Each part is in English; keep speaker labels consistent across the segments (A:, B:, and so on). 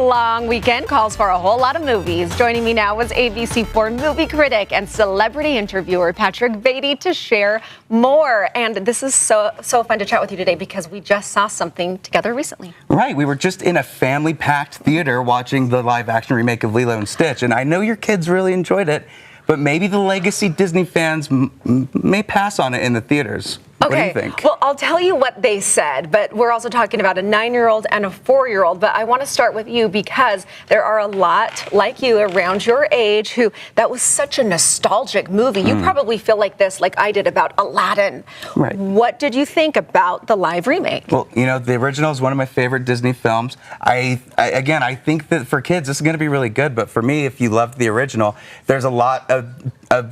A: long weekend calls for a whole lot of movies. Joining me now was ABC4 movie critic and celebrity interviewer Patrick Beatty to share more. And this is so fun to chat with you today because we just saw something together recently.
B: Right, we were just in a family-packed theater watching the live-action remake of Lilo and Stitch, and I know your kids really enjoyed it, but maybe the legacy Disney fans may pass on it in the theaters.
A: Okay.
B: What do you think?
A: Well, I'll tell you what they said, but we're also talking about a 9-year-old and a 4-year-old. But I want to start with you because there are a lot like you around your age who that was such a nostalgic movie. You probably feel like this, like I did about Aladdin.
B: Right.
A: What did you think about the live remake?
B: Well, you know, the original is one of my favorite Disney films. I think that for kids, this is going to be really good. But for me, if you loved the original, there's a lot of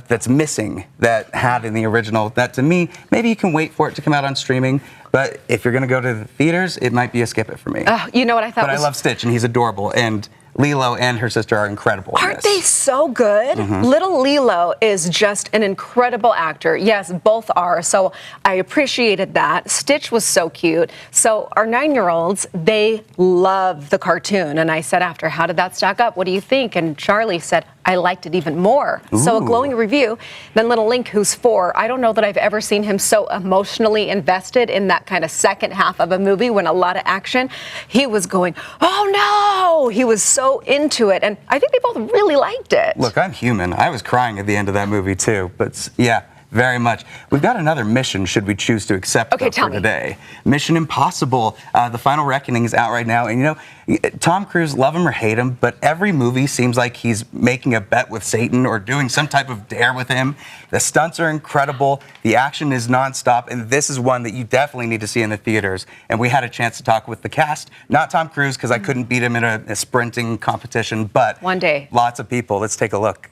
B: that's missing that had in the original. That to me, maybe you can wait for it to come out on streaming. But if you're going to go to the theaters, it might be a skip it for me.
A: You know what I thought?
B: But I love Stitch, and he's adorable. And Lilo and her sister are incredible.
A: Aren't they so good? Little Lilo is just an incredible actor. Yes, both are. So I appreciated that. Stitch was so cute. So our 9-year-olds, they love the cartoon. And I said after, how did that stack up? What do you think? And Charlie said, I liked it even more. Ooh. So a glowing review. Then little Link, who's 4, I don't know that I've ever seen him so emotionally invested in that kind of second half of a movie when a lot of action. He was going, oh no! He was so into it. And I think they both really liked it.
B: Look, I'm human. I was crying at the end of that movie too. But yeah. Very much. We've got another mission should we choose to accept for today. Mission Impossible. The Final Reckoning is out right now. And you know, Tom Cruise, love him or hate him, but every movie seems like he's making a bet with Satan or doing some type of dare with him. The stunts are incredible. The action is nonstop. And this is one that you definitely need to see in the theaters. And we had a chance to talk with the cast. Not Tom Cruise, because I couldn't beat him in a sprinting competition, but
A: one day.
B: Lots of people. Let's take a look.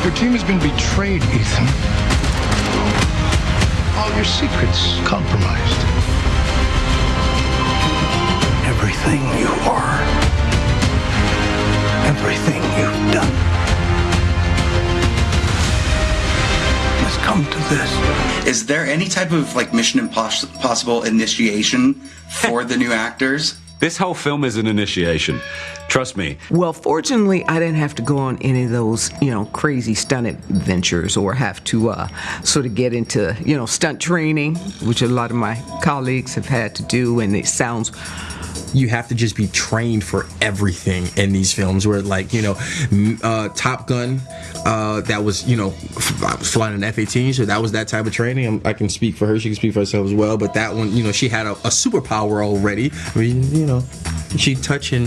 C: Your team has been betrayed, Ethan. All your secrets compromised. Everything you are, everything you've done has come to this.
B: Is there any type of like Mission Impossible initiation for the new actors?
D: This whole film is an initiation. Trust me.
E: Well, fortunately, I didn't have to go on any of those, crazy stunt adventures or have to sort of get into, stunt training, which a lot of my colleagues have had to do, and it sounds...
F: You have to just be trained for everything in these films. Where, like, Top Gun, that was, I was flying an F-18, so that was that type of training. I can speak for her; she can speak for herself as well. But that one, she had a superpower already. I mean, she touching,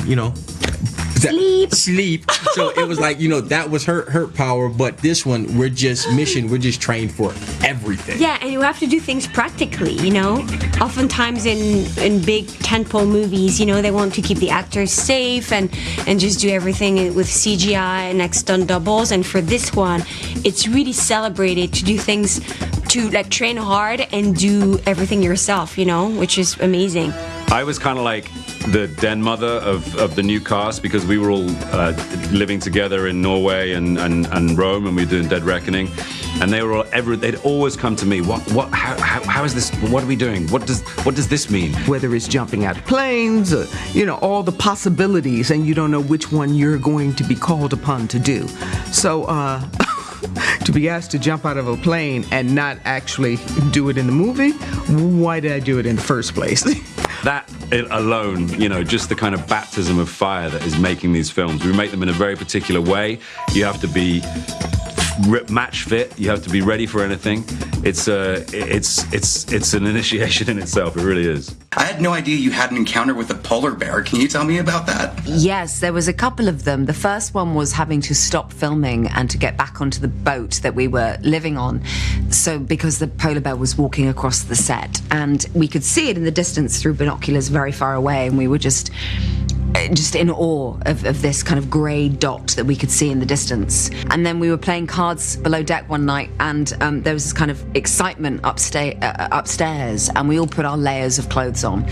F: sleep. So it was like, that was her power. But this one, we're just trained for everything.
G: Yeah, and you have to do things practically. Oftentimes in big tentpole movies, they want to keep the actors safe and just do everything with CGI and stunt doubles. And for this one, it's really celebrated to do things, to like train hard and do everything yourself, which is amazing.
D: I was kind of like the den mother of the new cast because we were all living together in Norway and Rome, and we were doing Dead Reckoning, and they were all they'd always come to me. How is this? What are we doing? What does this mean?
E: Whether it's jumping out of planes, or, all the possibilities, and you don't know which one you're going to be called upon to do. So to be asked to jump out of a plane and not actually do it in the movie, why did I do it in the first place?
D: That alone, just the kind of baptism of fire that is making these films. We make them in a very particular way. You have to be match fit. You have to be ready for anything. It's an initiation in itself. It really is.
B: I had no idea you had an encounter with a polar bear. Can you tell me about that?
H: Yes, there was a couple of them. The first one was having to stop filming and to get back onto the boat that we were living on. So because the polar bear was walking across the set, and we could see it in the distance through binoculars very far away, and we were just in awe of this kind of grey dot that we could see in the distance. And then we were playing cards below deck one night, and there was this kind of excitement upstairs, and we all put our layers of clothes on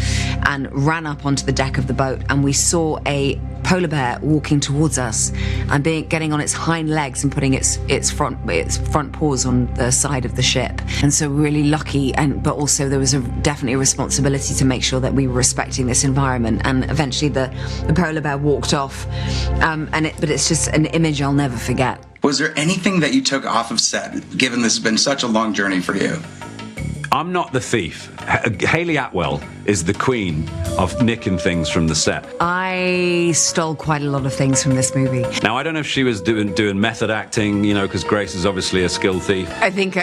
H: and ran up onto the deck of the boat, and we saw a polar bear walking towards us and getting on its hind legs and putting its front paws on the side of the ship. And so we're really lucky, but also there was definitely a responsibility to make sure that we were respecting this environment. And eventually the polar bear walked off, but it's just an image I'll never forget.
B: Was there anything that you took off of set, given this has been such a long journey for you?
D: I'm not the thief. Hayley Atwell is the queen of nicking things from the set.
H: I stole quite a lot of things from this movie.
D: Now, I don't know if she was doing method acting, because Grace is obviously a skilled thief.
H: I think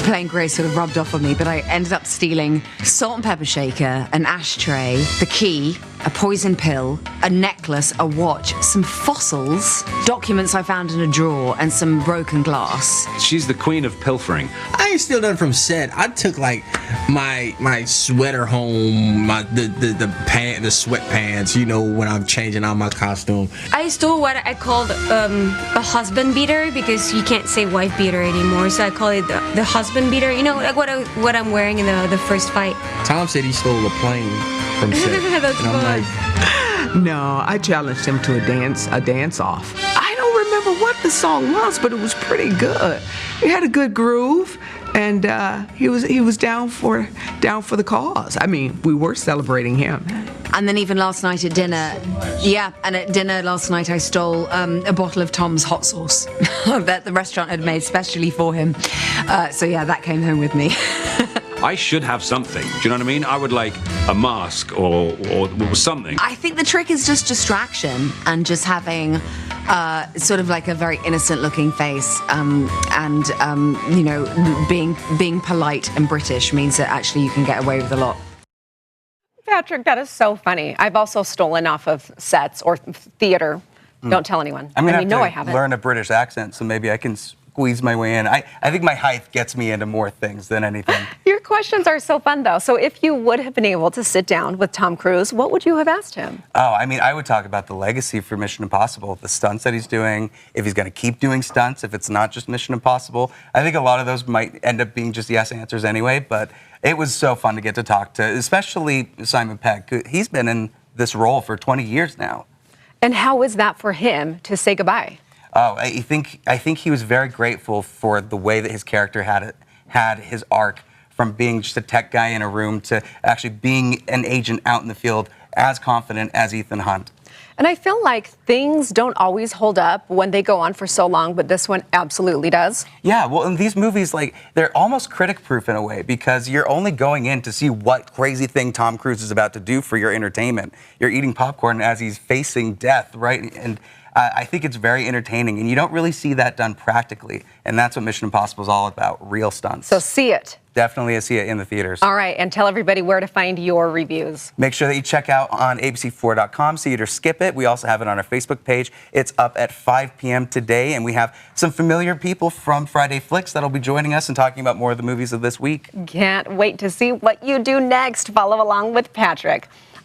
H: playing Grace sort of rubbed off on me, but I ended up stealing salt and pepper shaker, an ashtray, the key, a poison pill, a necklace, a watch, some fossils, documents I found in a drawer, and some broken glass.
D: She's the queen of pilfering.
F: I ain't steal nothing from set. I took like my sweater home, the sweatpants, when I'm changing out my costume.
G: I stole what I called a husband beater, because you can't say wife beater anymore, so I call it the husband beater. Like what I'm wearing in the first fight.
F: Tom said he stole a plane from set.
G: That's
F: and I'm
G: fun.
F: like,
E: No, I challenged him to a dance off. I don't remember what the song was, but it was pretty good. It had a good groove, and he was down for the cause. I mean, we were celebrating him.
H: And then even last night at dinner, at dinner last night I stole a bottle of Tom's hot sauce that the restaurant had made specially for him. That came home with me.
D: I should have something. Do you know what I mean? I would like a mask or something.
H: I think the trick is just distraction and just having sort of like a very innocent-looking face, being polite and British means that actually you can get away with a lot.
A: Patrick, that is so funny. I've also stolen off of sets or theater. Don't tell anyone.
B: I'm gonna
A: I
B: have
A: haven't.
B: to learn a British accent, so maybe I can squeeze my way in. I think my height gets me into more things than anything.
A: Your questions are so fun, though. So if you would have been able to sit down with Tom Cruise, what would you have asked him?
B: Oh, I would talk about the legacy for Mission Impossible, the stunts that he's doing, if he's going to keep doing stunts, if it's not just Mission Impossible. I think a lot of those might end up being just yes answers anyway, but it was so fun to get to talk to, especially Simon Pegg. He's been in this role for 20 years now.
A: And how is that for him to say goodbye?
B: Oh, I think he was very grateful for the way that his character had his arc, from being just a tech guy in a room to actually being an agent out in the field, as confident as Ethan Hunt.
A: And I feel like things don't always hold up when they go on for so long, but this one absolutely does.
B: Yeah, well, in these movies, they're almost critic-proof in a way, because you're only going in to see what crazy thing Tom Cruise is about to do for your entertainment. You're eating popcorn as he's facing death, right? And I think it's very entertaining, and you don't really see that done practically, and that's what Mission Impossible is all about, real stunts.
A: So see it.
B: Definitely see it in the theaters.
A: All right, and tell everybody where to find your reviews.
B: Make sure that you check out on ABC4.com, see it or skip it. We also have it on our Facebook page. It's up at 5 p.m. today, and we have some familiar people from Friday Flicks that'll be joining us and talking about more of the movies of this week.
A: Can't wait to see what you do next. Follow along with Patrick.